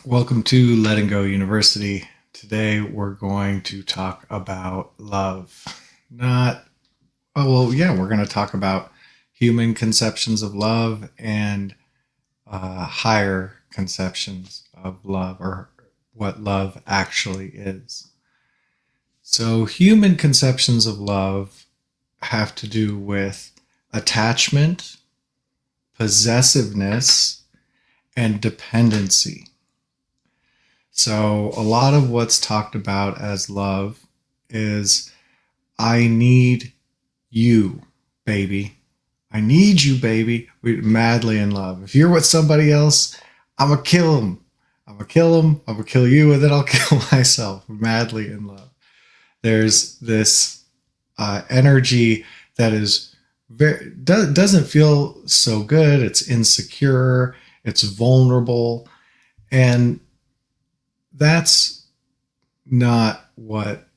Welcome to Letting Go University. Today we're going to talk about love. We're going to talk about human conceptions of love and higher conceptions of love, or what love actually is. So, human conceptions of love have to do with attachment, possessiveness, and dependency. So, a lot of what's talked about as love is I need you, baby. I need you, baby. We're madly in love. If you're with somebody else, I'm going to kill them. I'm going to kill them. I'm going to kill you, and then I'll kill myself. We're madly in love. There's this energy that is doesn't feel so good. It's insecure. It's vulnerable. And that's not what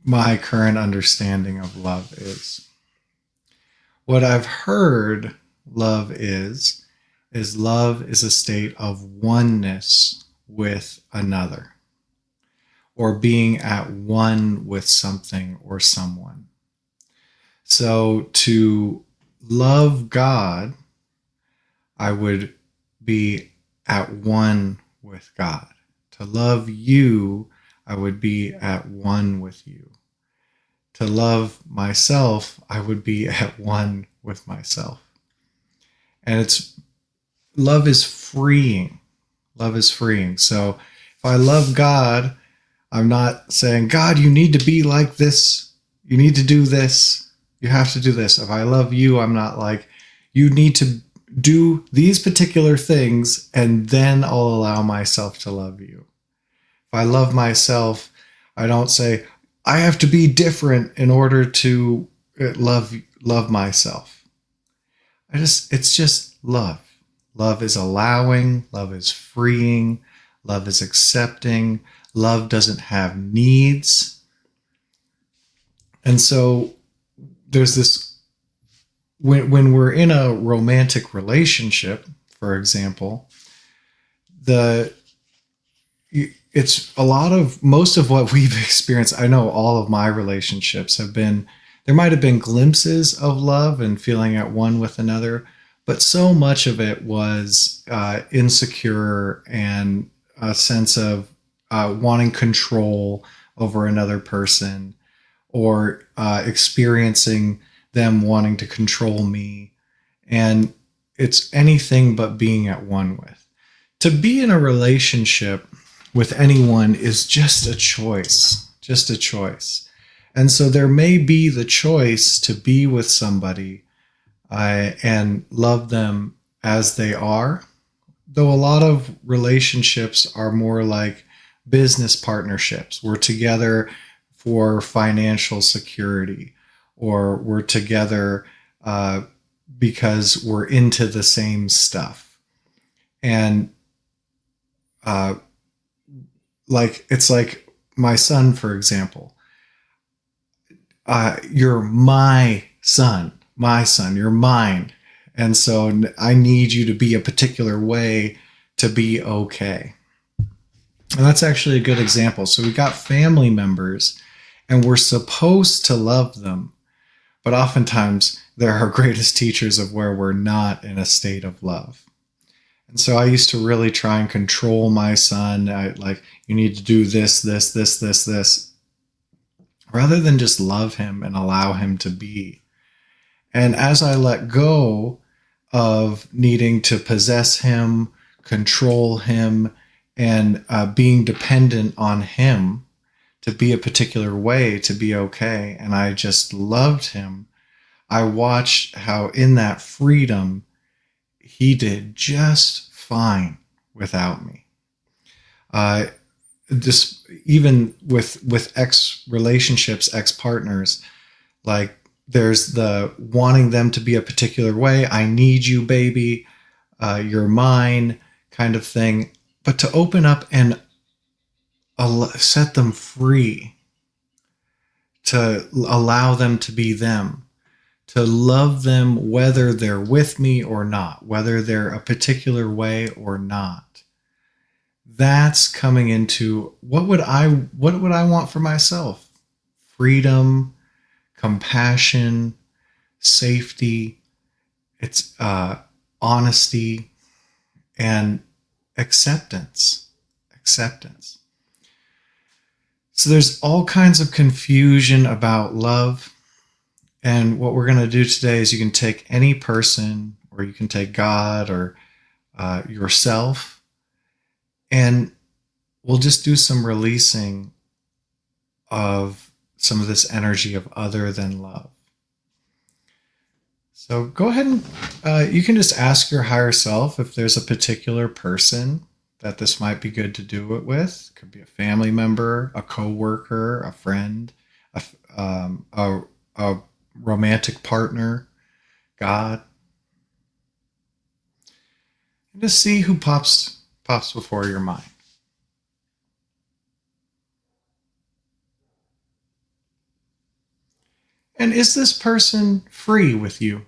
my current understanding of love is. What I've heard love is love is a state of oneness with another, or being at one with something or someone. So to love God, I would be at one with God. To love you, I would be at one with you. To love myself, I would be at one with myself. And love is freeing. Love is freeing. So if I love God, I'm not saying, God, you need to be like this. You need to do this. You have to do this. If I love you, I'm not like, you need to do these particular things, and then I'll allow myself to love you. If I love myself, I don't say, I have to be different in order to love myself. It's just love. Love is allowing, love is freeing, love is accepting, love doesn't have needs. And so there's this, when we're in a romantic relationship, for example, it's most of what we've experienced. I know all of my relationships have been, there might have been glimpses of love and feeling at one with another, but so much of it was insecure and a sense of wanting control over another person, or experiencing them wanting to control me. And it's anything but being at one with. To be in a relationship with anyone is just a choice, And so there may be the choice to be with somebody and love them as they are, though a lot of relationships are more like business partnerships. We're together for financial security, or we're together because we're into the same stuff. And it's like my son, for example. You're my son, you're mine. And so I need you to be a particular way to be okay. And that's actually a good example. So we got family members and we're supposed to love them, but oftentimes they're our greatest teachers of where we're not in a state of love. And so I used to really try and control my son. You need to do this, rather than just love him and allow him to be. And as I let go of needing to possess him, control him, and being dependent on him to be a particular way, to be okay, and I just loved him, I watched how in that freedom, he did just fine without me. Even with ex relationships, ex partners, like there's the wanting them to be a particular way. I need you, baby. You're mine, kind of thing. But to open up and set them free, to allow them to be them, to love them whether they're with me or not, whether they're a particular way or not. That's coming into what would I want for myself? Freedom, compassion, safety, it's honesty, and acceptance. Acceptance. So there's all kinds of confusion about love. And what we're going to do today is you can take any person, or you can take God, or yourself, and we'll just do some releasing of some of this energy of other than love. So go ahead and you can just ask your higher self if there's a particular person that this might be good to do it with. It could be a family member, a coworker, a friend, a romantic partner, God. And just see who pops before your mind. And is this person free with you?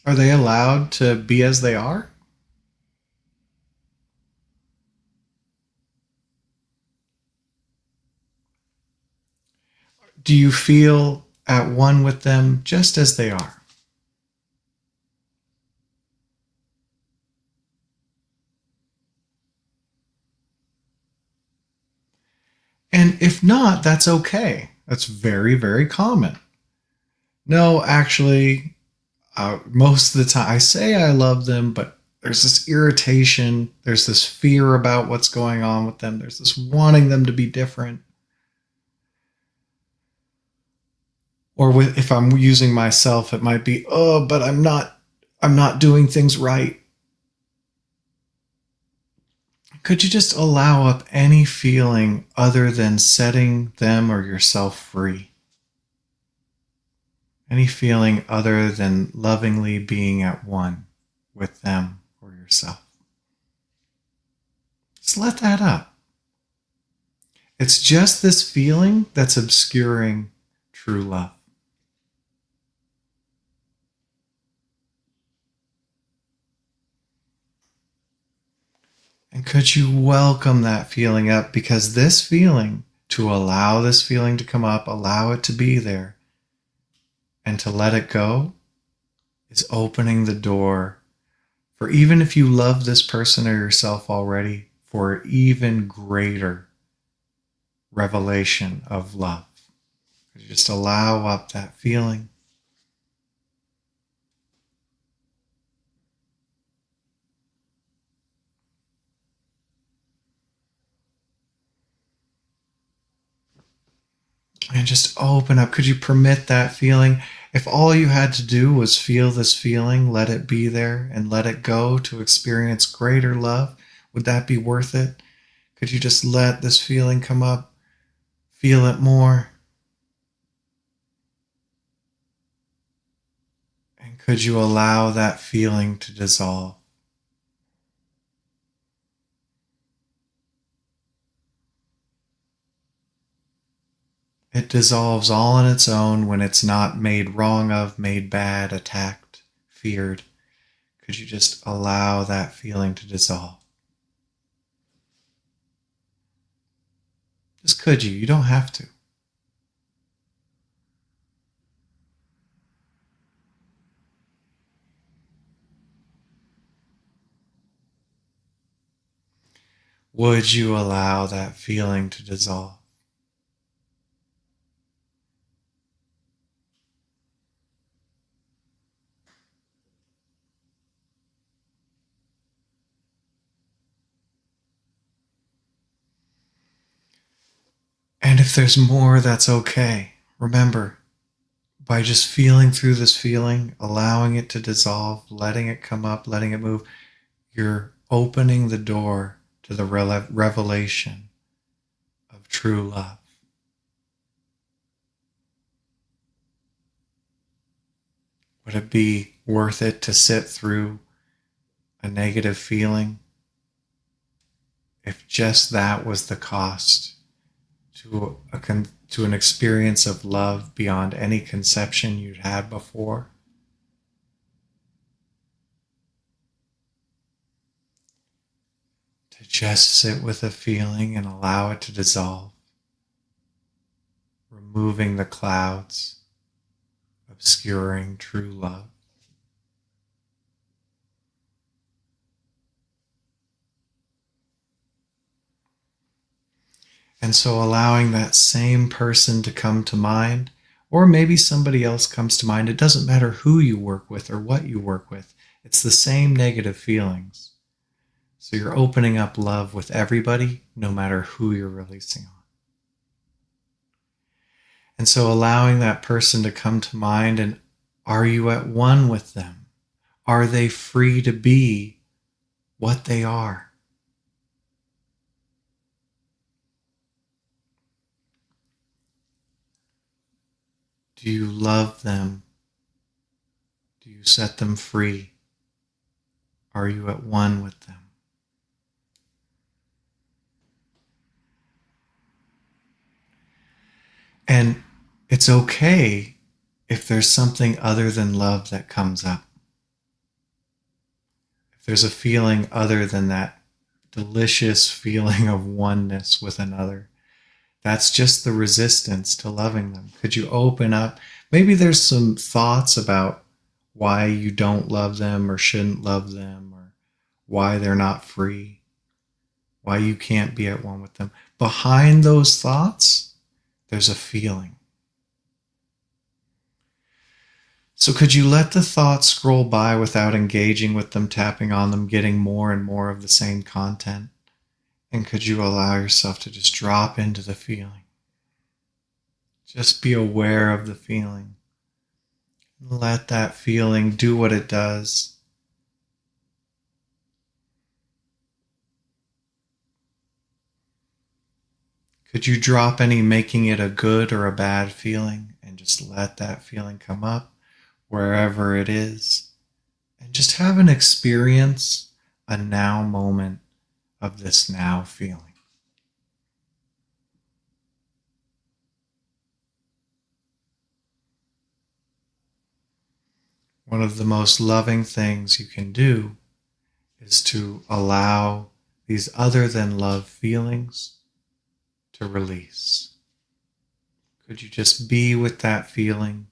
Are they allowed to be as they are? Do you feel at one with them just as they are? And if not, that's okay. That's very, very common. No, actually, most of the time I say I love them, but there's this irritation, there's this fear about what's going on with them, there's this wanting them to be different. Or if I'm using myself, it might be, oh, but I'm not doing things right. Could you just allow up any feeling other than setting them or yourself free? Any feeling other than lovingly being at one with them or yourself? Just let that up. It's just this feeling that's obscuring true love. And could you welcome that feeling up? Because this feeling, to allow this feeling to come up, allow it to be there, and to let it go, is opening the door for, even if you love this person or yourself already, for even greater revelation of love. Just allow up that feeling. And just open up. Could you permit that feeling? If all you had to do was feel this feeling, let it be there and let it go to experience greater love, would that be worth it? Could you just let this feeling come up? Feel it more. And could you allow that feeling to dissolve? It dissolves all on its own when it's not made wrong of, made bad, attacked, feared. Could you just allow that feeling to dissolve? Just could you? You don't have to. Would you allow that feeling to dissolve? And if there's more, that's okay. Remember, by just feeling through this feeling, allowing it to dissolve, letting it come up, letting it move, you're opening the door to the revelation of true love. Would it be worth it to sit through a negative feeling if just that was the cost to an experience of love beyond any conception you'd had before? Just sit with a feeling and allow it to dissolve, removing the clouds, obscuring true love. And so allowing that same person to come to mind, or maybe somebody else comes to mind. It doesn't matter who you work with or what you work with. It's the same negative feelings. So you're opening up love with everybody, no matter who you're releasing on. And so allowing that person to come to mind, and are you at one with them? Are they free to be what they are? Do you love them? Do you set them free? Are you at one with them? And it's okay if there's something other than love that comes up. If there's a feeling other than that delicious feeling of oneness with another, that's just the resistance to loving them. Could you open up? Maybe there's some thoughts about why you don't love them or shouldn't love them, or why they're not free, why you can't be at one with them. Behind those thoughts, there's a feeling. So could you let the thoughts scroll by without engaging with them, tapping on them, getting more and more of the same content? And could you allow yourself to just drop into the feeling? Just be aware of the feeling. Let that feeling do what it does. Could you drop any making it a good or a bad feeling and just let that feeling come up wherever it is, and just have an experience, a now moment of this now feeling. One of the most loving things you can do is to allow these other than love feelings to release. Could you just be with that feeling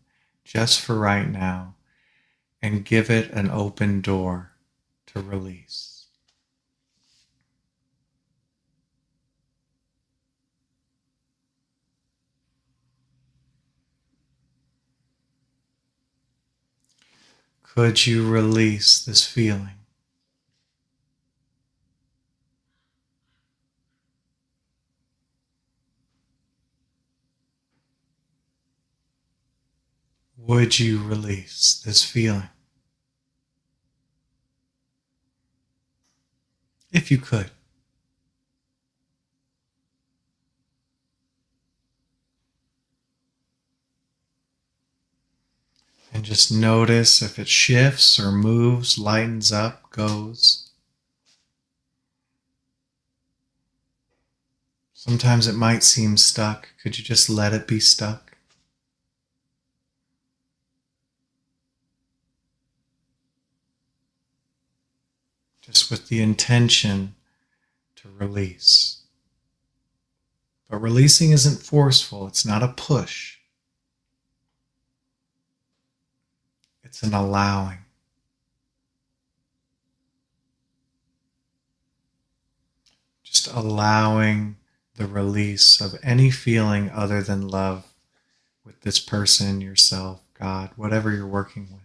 just for right now and give it an open door to release? Could you release this feeling? Would you release this feeling? If you could. And just notice if it shifts or moves, lightens up, goes. Sometimes it might seem stuck. Could you just let it be stuck? Just with the intention to release. But releasing isn't forceful. It's not a push. It's an allowing. Just allowing the release of any feeling other than love with this person, yourself, God, whatever you're working with.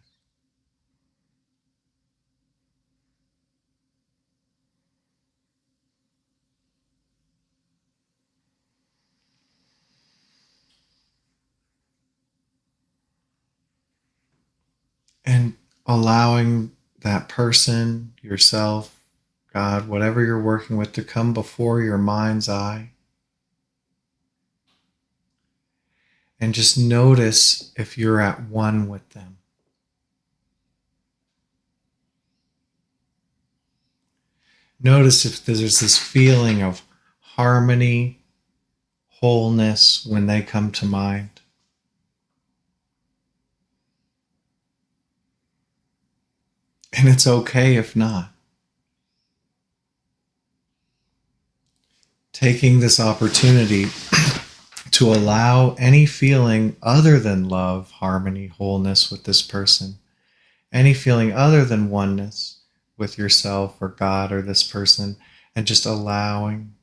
And allowing that person, yourself, God, whatever you're working with, to come before your mind's eye. And just notice if you're at one with them. Notice if there's this feeling of harmony, wholeness when they come to mind. And it's okay if not. taking this opportunity to allow any feeling other than love, harmony, wholeness with this person, any feeling other than oneness with yourself or God or this person, and just allowing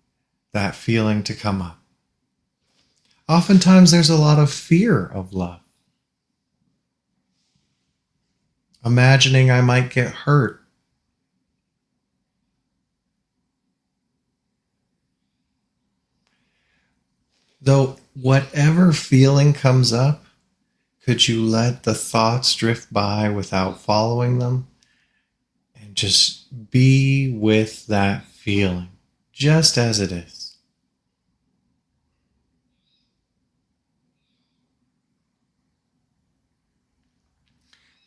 that feeling to come up. Oftentimes there's a lot of fear of love. Imagining I might get hurt. Though whatever feeling comes up, could you let the thoughts drift by without following them and just be with that feeling just as it is?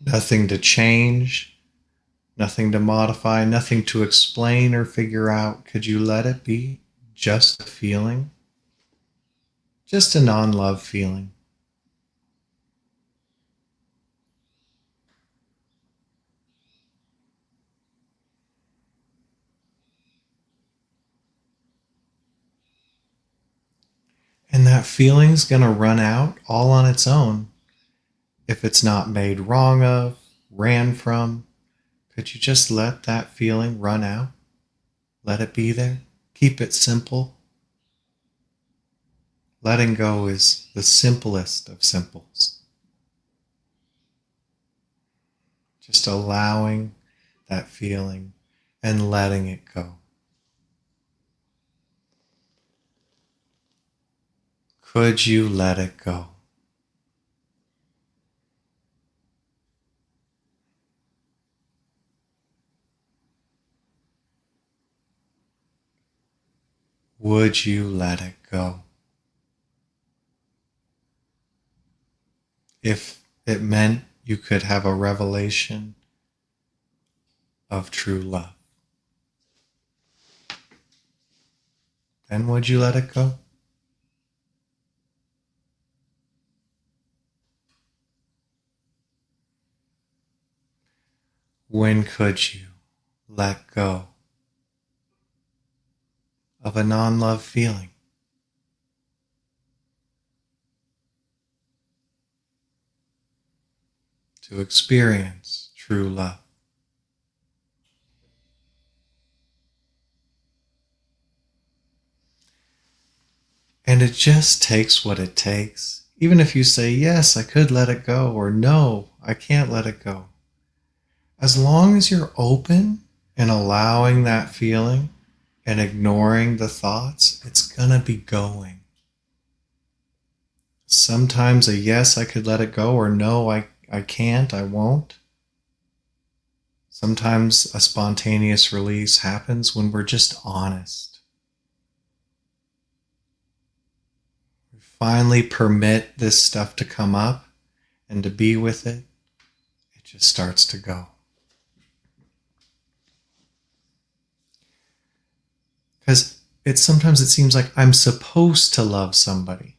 Nothing to change, nothing to modify, nothing to explain or figure out. Could you let it be just a feeling? Just a non-love feeling. And that feeling's going to run out all on its own if it's not made wrong of, ran from. Could you just let that feeling run out? Let it be there. Keep it simple. Letting go is the simplest of simples. Just allowing that feeling and letting it go. Could you let it go? Would you let it go? If it meant you could have a revelation of true love, then would you let it go? When could you let go of a non-love feeling? To experience true love. And it just takes what it takes. Even if you say, yes, I could let it go, or no, I can't let it go. As long as you're open and allowing that feeling and ignoring the thoughts, it's gonna be going. Sometimes a yes, I could let it go, or no, I can't, I won't. Sometimes a spontaneous release happens when we're just honest. We finally permit this stuff to come up and to be with it. It just starts to go. Because sometimes it seems like I'm supposed to love somebody.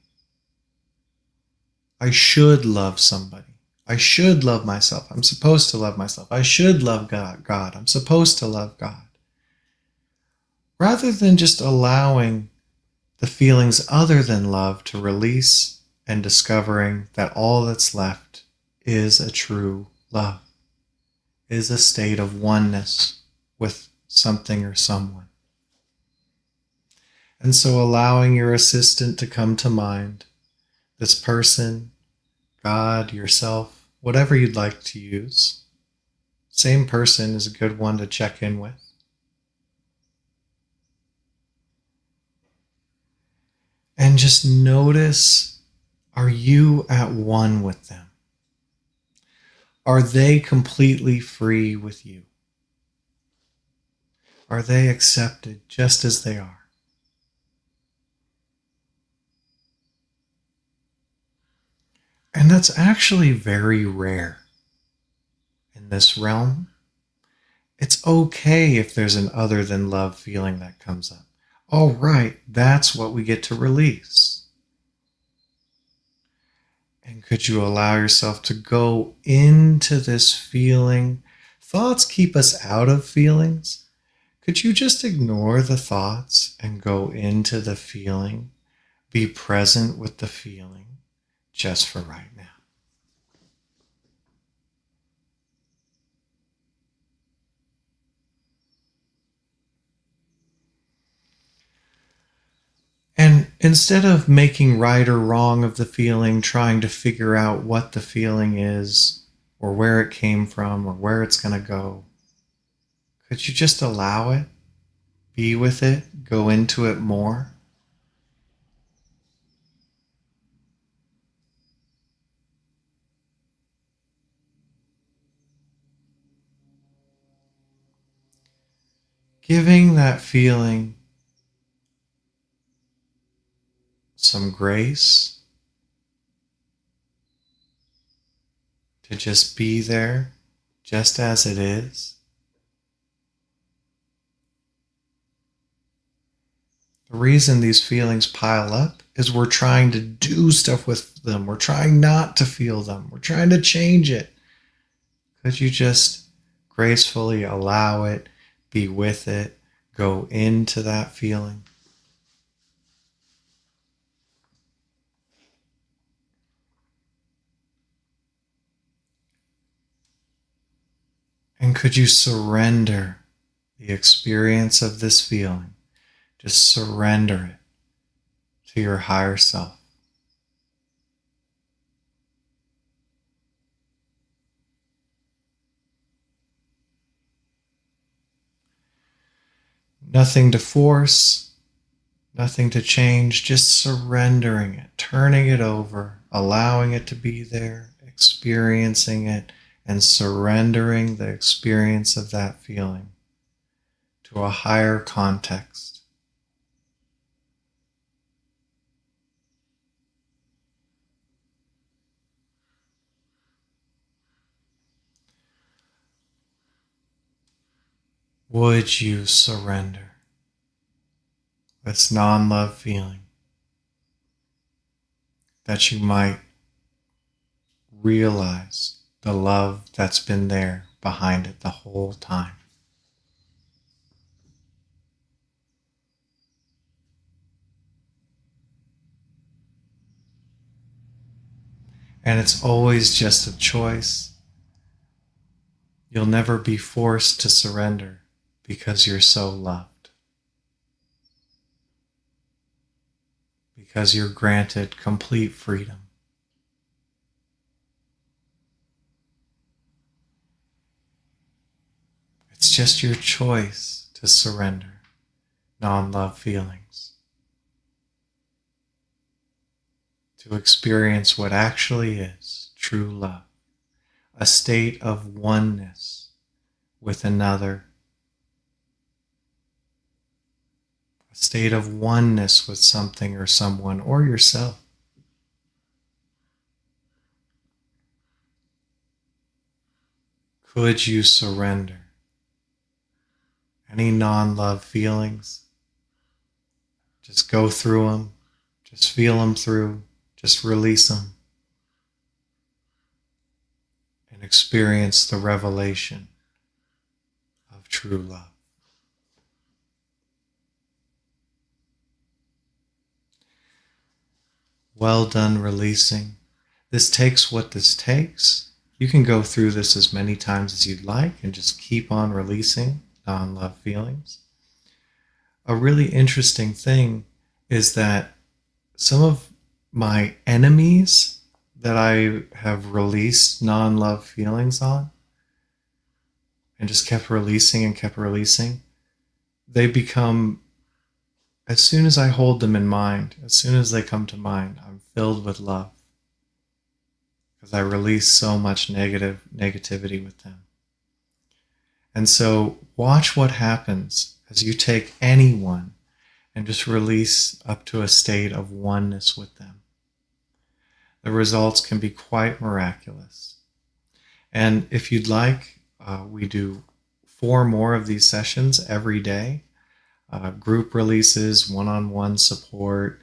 I should love somebody. I should love myself. I'm supposed to love myself. I should love God. I'm supposed to love God. Rather than just allowing the feelings other than love to release and discovering that all that's left is a true love, is a state of oneness with something or someone. And so allowing your assistant to come to mind, this person, God, yourself, whatever you'd like to use. Same person is a good one to check in with. And just notice, are you at one with them? Are they completely free with you? Are they accepted just as they are? And that's actually very rare in this realm. It's okay if there's an other than love feeling that comes up. All right, that's what we get to release. And could you allow yourself to go into this feeling? Thoughts keep us out of feelings Could you just ignore the thoughts and go into the feeling? Be present with the feeling just for right now. And instead of making right or wrong of the feeling, trying to figure out what the feeling is or where it came from or where it's going to go, could you just allow it, be with it, go into it more? Giving that feeling some grace to just be there, just as it is. The reason these feelings pile up is we're trying to do stuff with them. We're trying not to feel them. We're trying to change it. Could you just gracefully allow it, be with it, go into that feeling? And could you surrender the experience of this feeling? Just surrender it to your higher self. Nothing to force, nothing to change, just surrendering it, turning it over, allowing it to be there, experiencing it, and surrendering the experience of that feeling to a higher context. Would you surrender this non-love feeling, that you might realize the love that's been there behind it the whole time? And it's always just a choice. You'll never be forced to surrender because you're so loved. Because you're granted complete freedom. It's just your choice to surrender non-love feelings, to experience what actually is true love, a state of oneness with another, a state of oneness with something or someone or yourself. Could you surrender any non-love feelings? Just go through them, just feel them through, just release them, and experience the revelation of true love. Well done releasing. This takes what this takes. You can go through this as many times as you'd like and just keep on releasing non-love feelings. A really interesting thing is that some of my enemies that I have released non-love feelings on and just kept releasing and kept releasing, they become, as soon as I hold them in mind, as soon as they come to mind, I'm filled with love because I release so much negativity with them. And so watch what happens as you take anyone and just release up to a state of oneness with them. The results can be quite miraculous. And if you'd like, we do 4 more of these sessions every day. Group releases, one-on-one support,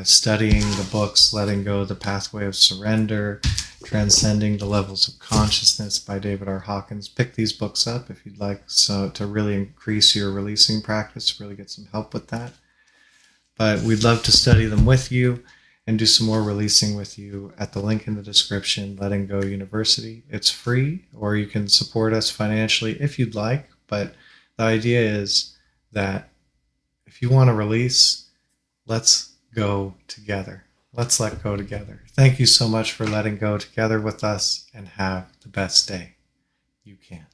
studying the books, Letting Go, The Pathway of Surrender, Transcending the Levels of Consciousness by David R. Hawkins. Pick these books up if you'd like, so to really increase your releasing practice, really get some help with that. But we'd love to study them with you and do some more releasing with you at the link in the description, Letting Go University. It's free, or you can support us financially if you'd like. But the idea is that if you want to release, let's go together. Let's let go together. Thank you so much for letting go together with us, and have the best day you can.